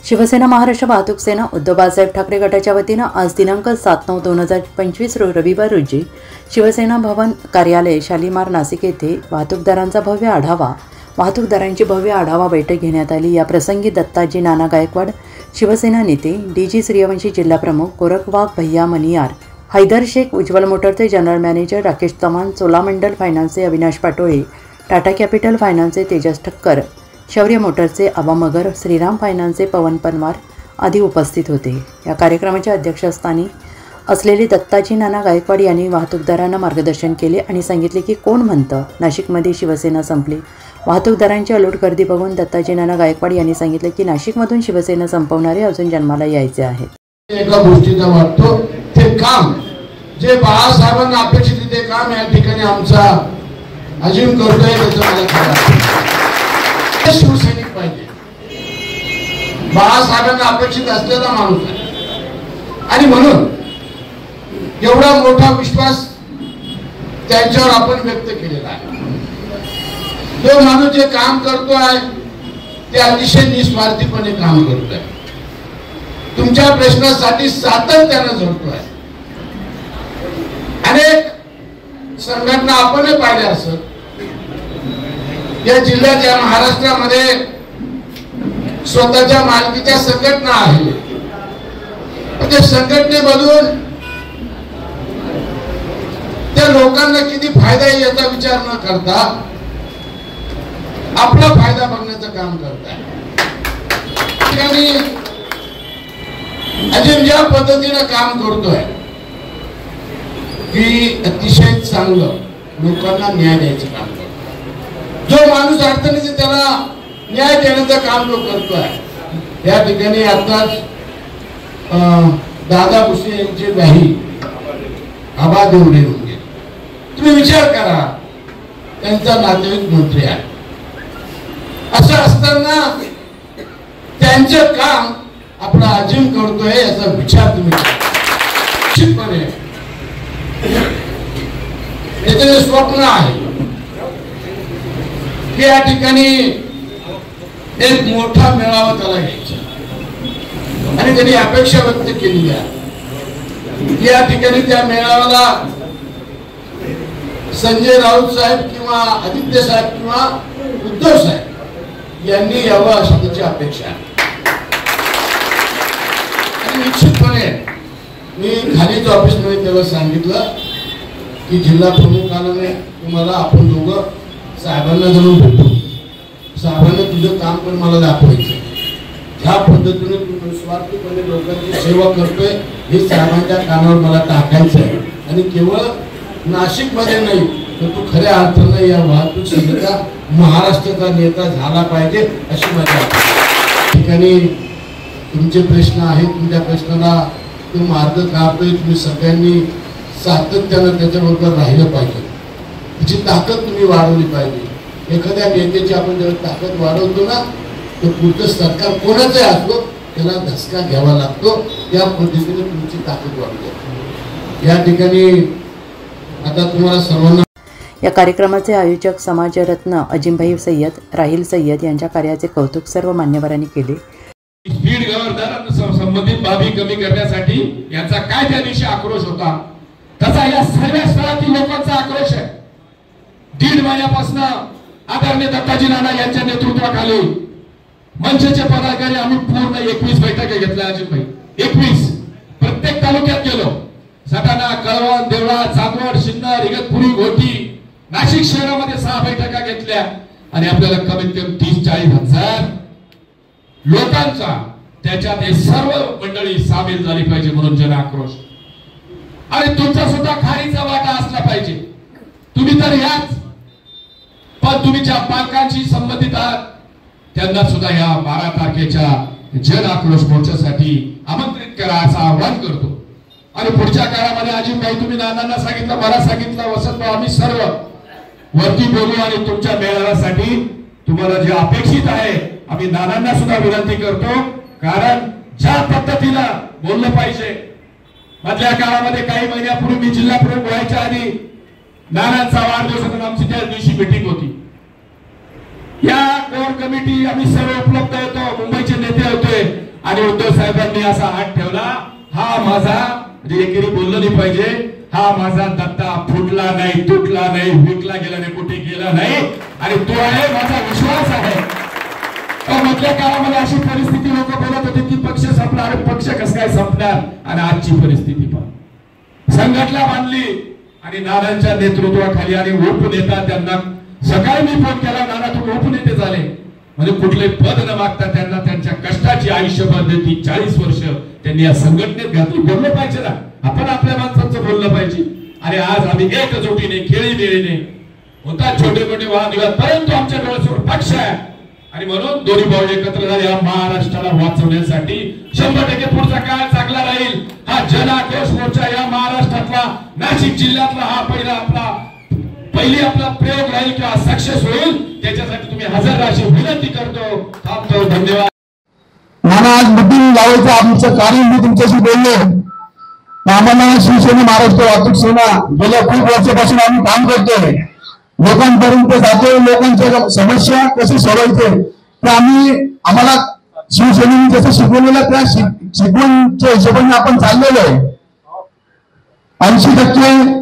शिवसेना महाराष्ट्र वाहतूक सेना उद्धव बाळासाहेब ठाकरे गटाच्या वतीनं आज दिनांक 7/9/2025 रविवार रोजी शिवसेना भवन कार्यालय शालीमार नाशिक येथे वाहतूकदारांची भव्य आढावा बैठक घेण्यात आली। या प्रसंगी दत्ताजी नाना गायकवाड शिवसेना नेते, डीजी सूर्यवंशी जिल्हाप्रमुख, गोरखवाघ भैया मनियार, हैदर शेख उज्ज्वल मोटरचे जनरल मॅनेजर राकेश चव्हाण, चोलामंडल फायनान्सचे अविनाश पाटोळे, टाटा कॅपिटल फायनान्सचे तेजस ठक्कर, शौर्य मोटरचे आबा मगर, श्रीराम फायनान्सचे पवन पनवार आदी उपस्थित होते। या कार्यक्रमाच्या अध्यक्षस्थानी असलेले दत्ताजी नाना गायकवाड यांनी वाहतूकदारांना मार्गदर्शन केले आणि सांगितले की कोण म्हणतं नाशिकमध्ये शिवसेना संपली। वाहतूकदारांची अलोट गर्दी बघून दत्ताजी नाना गायकवाड यांनी सांगितले की नाशिकमधून शिवसेना संपवणारे अजून जन्माला यायचे आहेत। एका गोष्टीचा वाटतो ते काम जे बाळासाहेबांना अपेक्षित ते काम या ठिकाणी आमचा अजिम करतोय त्याचं मला खरं शिवसैनिक पाहिजे, बाळासाहेबांना अपेक्षित असलेला माणूस आहे आणि म्हणून एवढा मोठा विश्वास त्यांच्यावर आपण व्यक्त केलेला आहे। जो माणूस जे काम करतोय ते अतिशय निस्वार्थीपणे काम करतोय, तुमच्या प्रश्नासाठी सातत्याने झटतोय। अनेक संघटना आपण पाहिल्या असत या जिल्ह्यात, या महाराष्ट्रामध्ये स्वतःच्या मालकीच्या संघटना आहेत, पण त्या संघटनेमधून त्या लोकांना किती फायदा आहे याचा विचार न करता आपला फायदा बघण्याचं काम करताय। अजिम ज्या पद्धतीने काम करतोय की अतिशय चांगलं लोकांना न्याय द्यायचं काम करतो। जो माणूस अडचणीचे त्याला न्याय देण्याचं काम तो करतोय। या ठिकाणी आताच दादा भुसे यांचे व्याही आबा देवडे होते, तुम्ही विचार करा त्यांचा नातेवाईक मंत्री आहे, असं असताना त्यांचं काम आपला अजिम करतोय याचा विचार तुम्ही निश्चितपणे त्याचे स्वप्न आहे की या ठिकाणी एक मोठा मेळावा त्याला घ्यायचा आणि त्यांनी अपेक्षा व्यक्त केली आहे। या ठिकाणी त्या मेळाव्याला संजय राऊत साहेब किंवा आदित्य साहेब किंवा उद्धव साहेब यांनी यावं अशी त्याची अपेक्षा आहे। आणि निश्चितपणे मी खालीच ऑफिसमध्ये त्याला सांगितलं की जिल्हा प्रमुखाने तुम्हाला आपण दोघं साहेबांना जाऊन भेटू, साहेबांना तुझं काम पण मला दाखवायचं, ज्या पद्धतीने तू निस्वार्थीपणे लोकांची सेवा करतोय हे साहेबांच्या कानावर मला टाकायचं आहे। आणि केवळ नाशिकमध्ये नाही तर तू खऱ्या अर्थानं या वाहतूक संघाचा महाराष्ट्राचा नेता झाला पाहिजे अशी माझी ठिकाणी तुमचे प्रश्न आहेत, तुमच्या प्रश्नाला तो मार्ग काढतोय, तुम्ही सगळ्यांनी सातत्यानं त्याच्याबरोबर राहिलं पाहिजे, तिची ताकद तुम्ही वाढवली पाहिजे। एखाद्या नेत्याची आपण जेव्हा ताकद वाढवतो ना तर पुढचं सरकार कोणाचं असो त्याला धसका घ्यावा लागतो, त्या पद्धतीने तुमची ताकद वाढते। या ठिकाणी आता तुम्हाला सर्वांना या कार्यक्रमाचे आयोजक समाजरत्न अजिमभाई सय्यद, राहिल सय्यद यांच्या कार्याचे कौतुक सर्व मान्यवरांनी केले। स्पीड गव्हर्नर संबंधित बाबी कमी करण्यासाठी यांचा काय त्या दिवशी आक्रोश होता तसा या सर्व स्तरातील लोकांचा आक्रोश आहे। 1.5 महिन्यापासून आदरणीय दत्ताजी नाना यांच्या नेतृत्वाखाली मंचचे पदाधिकारी आम्ही पूर्ण 21 बैठका घेतल्या। अजिमभाई 21 प्रत्येक तालुक्यात गेलो, सटाणा, कळवण, देवळा, चांदवड, सिन्नर, इगतपुरी, घोटी, नाशिक शहरामध्ये 6 बैठका घेतल्या आणि आपल्याला कमीत कमी 30-40 हजार लोकांचा त्याच्यात हे सर्व मंडळी सामील झाली पाहिजे म्हणून जन आक्रोश। आणि तुमचा सुद्धा खारीचा वाटा असला पाहिजे, तुम्ही तर याच पण तुम्ही ज्या पालकांशी संबंधित आहात त्यांना सुद्धा या 12 तारखेच्या जन आक्रोश मोर्चासाठी आमंत्रित करा असं आवाहन करतो। आणि पुढच्या काळामध्ये अजिमभाई तुम्ही नानांना सांगितलं, मला सांगितलं, वसंतभाऊ आम्ही सर्व वरती बोलू आणि तुमच्या मेळाव्यासाठी तुम्हाला जे अपेक्षित आहे आम्ही नानांना सुद्धा विनंती करतो, कारण ज्या पद्धतीनं बोललं पाहिजे। मधल्या काळामध्ये काही महिन्यापूर्वी मी जिल्हा प्रमुख व्हायच्या आधी नानांचा वाढदिवस आमची त्या दिवशी मीटिंग होती, या कोर कमिटी आम्ही सर्व उपलब्ध होतो, मुंबईचे नेते होते आणि उद्धव साहेबांनी असा हात ठेवला, हा माझा म्हणजे एकेरी बोललं नाही पाहिजे, हा माझा दत्ता फुटला नाही, तुटला नाही, विकला गेला नाही, कुठे गेला नाही आणि तो आहे माझा विश्वास आहे. मधल्या काळामध्ये अशी परिस्थिती लोक बोलत होते की पक्ष संपला, अरे पक्ष कसं काय संपणार. आणि आजची परिस्थिती पण संघटना बांधली आणि नानांच्या नेतृत्वाखाली आणि उपनेता त्यांना सकाळी मी फोन केला, नाना तुम्ही उपनेते झाले म्हणजे कुठले पद न मागता त्यांना त्यांच्या कष्टाची आयुष्यभर देती 40 वर्ष त्यांनी या संघटनेत घातली. बोललं पाहिजे ना, आपण आपल्या माणसांचं बोललं पाहिजे. आणि आज आम्ही एकजुटीने खेळीमेळीने होता छोटे मोठे वादविवाद, परंतु आमच्या डोळ्यासमोर पक्ष आहे आणि म्हणून दोन्ही भाऊ एकत्र झाले या महाराष्ट्राला वाचवण्यासाठी. 100% पुढचा काळ चांगला राहील. हा जन आक्रोश मोर्चा या महाराष्ट्रातला नाशिक जिल्ह्यातला हा पहिली आपला प्रयोग राहील किंवा सक्सेस होईल. त्याच्यासाठी तुम्ही हजर राहायची विनंती करतो. थांबतो. धन्यवाद. मला आज मीटिंग लावायचं आमचं कार्य मी तुमच्याशी बोललो. आम्हाला शिवसेना महाराष्ट्र वाहतूक सेना गेल्या खूप वर्षापासून आम्ही काम करतोय, लोकांपर्यंत जातोय, लोकांच्या समस्या कशी सोडवायचे ते आम्हाला शिवसेनेने जसं शिकवलेलं त्या शिकवणच्या हिशोबाने आपण चाललेलो आहे. 80%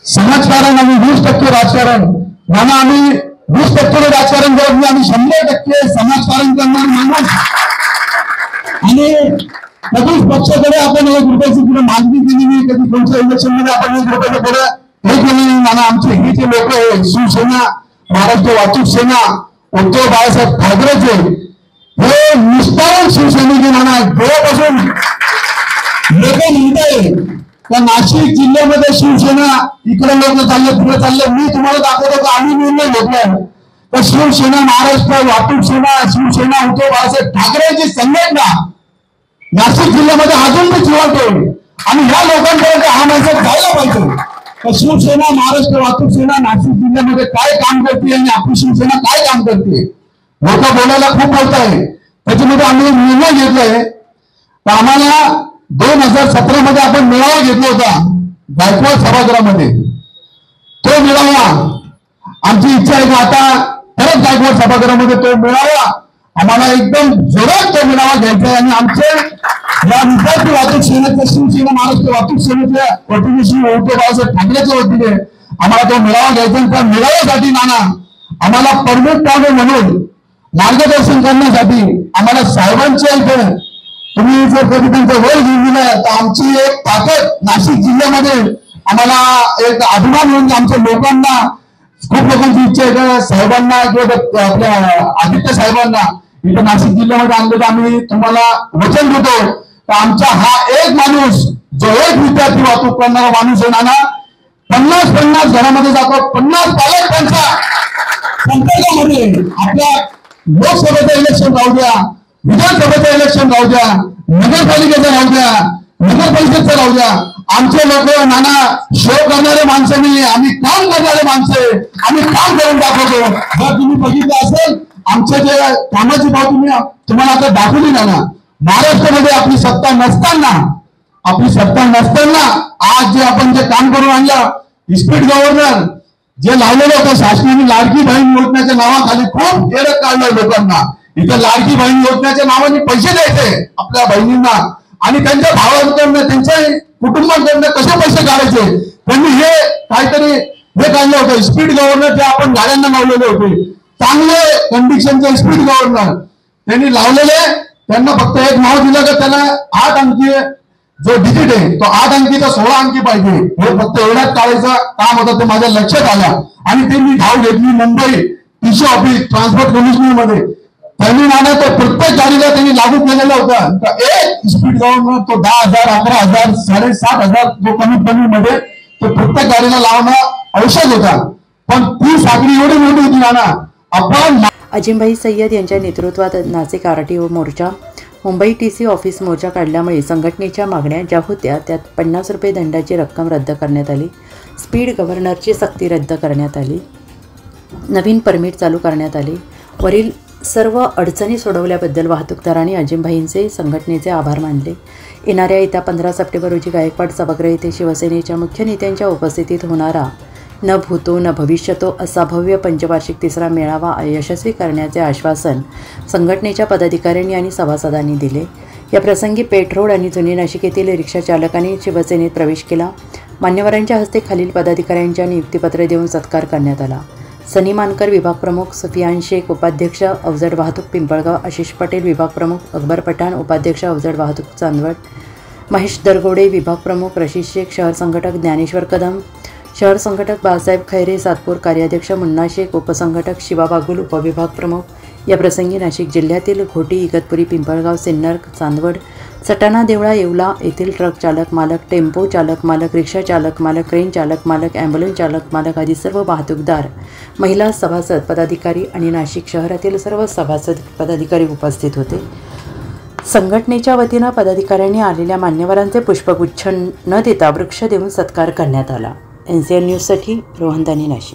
समाजकारण आणि 20% राजकारण. म्हणून आम्ही 20% राजकारण करत नाही, आम्ही 100% समाजकारण करणार माणूस. आणि कधीच पक्षाकडे आपण 1 रुपयाची पुढे मागणी केली नाही, कधी कोणत्या इलेक्शन मध्ये आपण 1 रुपयाच्या पुढे हे केले नाही. मला आमचे हे जे लोक आहे शिवसेना महाराष्ट्र वाहतूक सेना उद्धव बाळासाहेब ठाकरेचे हे निष्ठावंत शिवसैनिक नाना जेव्हापासून लोक म्हणताय त्या नाशिक जिल्ह्यामध्ये शिवसेना इकडे लोक चालले पुढे चालले. मी तुम्हाला दाखवतो की आम्ही निर्णय घेतलाय तर शिवसेना महाराष्ट्र वाहतूक सेना शिवसेना उद्धव बाळासाहेब ठाकरेची संघटना नाशिक जिल्ह्यामध्ये अजून मी चिवटतोय आणि ह्या लोकांपर्यंत हा मेसेज जायला पाहिजे. तर शिवसेना महाराष्ट्र वाहतूक सेना नाशिक जिल्ह्यामध्ये काय काम करते आणि आपली शिवसेना काय काम करते. लोक बोलायला खूप बोलत आहे, त्याच्यामध्ये आम्ही निर्णय घेतलाय. तर आम्हाला 2017 मध्ये आपण मेळावा घेतला होता गायकवाड सभागृहामध्ये. तो मेळावा आमची इच्छा आहे की आता परत गायकवाड सभागृहामध्ये तो मेळावा आम्हाला एकदम जोरात तो मेळावा घ्यायचा आहे. आणि आमचे या विद्यार्थी वाहतूक सेनेच्या शिवसेना महाराष्ट्र वाहतूक सेनेच्या वतीने श्री उद्धव बाळासाहेब ठाकरेच्या वतीने आम्हाला तो मेळावा घ्यायचा. त्या मेळाव्यासाठी नाना आम्हाला प्रमुख पाहुणे म्हणून मार्गदर्शन करण्यासाठी आम्हाला साहेबांच्या इथे तुम्ही जर कधी त्यांचा वेळ घेऊन दिला तर आमची एक ताकद नाशिक जिल्ह्यामध्ये आम्हाला एक अभिमान होऊन आमच्या लोकांना खूप लोकांची इच्छा आहे का साहेबांना किंवा आपल्या आदित्य साहेबांना इथे नाशिक जिल्ह्यामध्ये आणलं तर आम्ही तुम्हाला वचन देतो तर आमचा हा एक माणूस जो एक विद्यार्थी वाहतूक करणारा माणूस आहे नाना 50 घरामध्ये जातो, 50 पालक त्यांच्या संपर्कामध्ये आपल्या लोकसभेचं इलेक्शन राहू द्या, विधानसभेचं इलेक्शन राहू द्या, नगरपालिकेचं राहू द्या, नगर परिषदचं राहू द्या. आमचे लोक नाना शो करणारे माणसं नाही, आम्ही काम करणारे माणसं आहे. आम्ही काम करून दाखवतो. जर तुम्ही बघितलं असेल आमच्या जे कामाची भाव तुम्हाला आता दाखवली ना महाराष्ट्रामध्ये आपली सत्ता नसताना आज जे आपण जे काम करून आणलं स्पीड गव्हर्नर जे लावलेलं होतं शासनाने लाडकी बहीण योजनेच्या नावाखाली खूप हेरक काढलं लोकांना. इथं लाडकी बहीण योजनेच्या नावाने पैसे द्यायचे आपल्या बहिणींना आणि त्यांच्या भावांकडनं त्यांच्या कुटुंबांकडनं कसे पैसे काढायचे त्यांनी हे काहीतरी हे काढलं होतं स्पीड गव्हर्नर जे आपण गाड्यांना लावलेले होते चांगले कंडिशनचे स्पीड गव्हर्नर त्यांनी लावलेले. त्यांना फक्त एक नाव दिलं का त्याला 8 अंकी जो डिजिट आहे तो 8 अंकीचा 16 अंकी पाहिजे हे फक्त एवढ्याच काढायचं काम होतं. ते माझ्या लक्षात आलं आणि ते मी धाव घेतली Mumbai TC office transport commissioner मध्ये. त्यांनी नाना तो प्रत्येक गाडीला त्यांनी लागू केलेला होता. एक स्पीड गव्हर्नर तो 10,000 11,000 7,500 जो कमीत कमी मध्ये तो प्रत्येक गाडीला लावणं आवश्यक होता. पण ती साखळी एवढी मोठी होती नाना. आपण अजिमभाई सय्यद यांच्या नेतृत्वात नाशिक आरटीओ मोर्चा मुंबई टीसी ऑफिस मोर्चा काढल्यामुळे संघटनेच्या मागण्या ज्या होत्या त्यात 50 रुपये दंडाची रक्कम रद्द करण्यात आली, स्पीड गव्हर्नरची सक्ती रद्द करण्यात आली, नवीन परमिट चालू करण्यात आले. वरील सर्व अडचणी सोडवल्याबद्दल वाहतूकदारांनी अजिमभाईंचे संघटनेचे आभार मानले. येणाऱ्या 15 सप्टेंबर रोजी गायकवाड सभागृह येथे शिवसेनेच्या मुख्य नेत्यांच्या उपस्थितीत होणारा न भूतो न भविष्यतो असा भव्य पंचवार्षिक तिसरा मेळावा यशस्वी करण्याचे आश्वासन संघटनेच्या पदाधिकाऱ्यांनी आणि सभासदांनी दिले। या प्रसंगी पेठ रोड आणि जुनी नाशिक येथील रिक्षा चालकांनी शिवसेनेत प्रवेश केला। मान्यवरांच्या हस्ते खालील पदाधिकाऱ्यांच्या नियुक्तीपत्र देऊन सत्कार करण्यात आला। सनी मानकर विभाग प्रमुख, सुफियान शेख उपाध्यक्ष अवजड वाहतूक पिंपळगाव, आशिष पटेल विभाग प्रमुख, अकबर पठाण उपाध्यक्ष अवजड वाहतूक चांदवड, महेश दरगोडे विभाग प्रमुख, रशीद शेख शहर संघटक, ज्ञानेश्वर कदम शहर संघटक, बाळासाहेब खैरे सातपूर कार्याध्यक्ष, मुन्ना शेख उपसंघटक, शिवा बागुल उपविभाग प्रमुख। या प्रसंगी नाशिक जिल्ह्यातील घोटी, इगतपुरी, पिंपळगाव, सिन्नर, चांदवड, सटाणा, देवळा, येवला येथील ट्रक चालक मालक, टेम्पो चालक मालक, रिक्षा चालक मालक, क्रेन चालक मालक, ॲम्ब्युलन्स चालक मालक आदी सर्व वाहतूकदार, महिला सभासद पदाधिकारी आणि नाशिक शहरातील सर्व सभासद पदाधिकारी उपस्थित होते। संघटनेच्या वतीनं पदाधिकाऱ्यांनी आलेल्या मान्यवरांचे पुष्पगुच्छ न देता वृक्ष देऊन सत्कार करण्यात आला। NCR न्यूजसाठी रोहन दानी, नाशिक।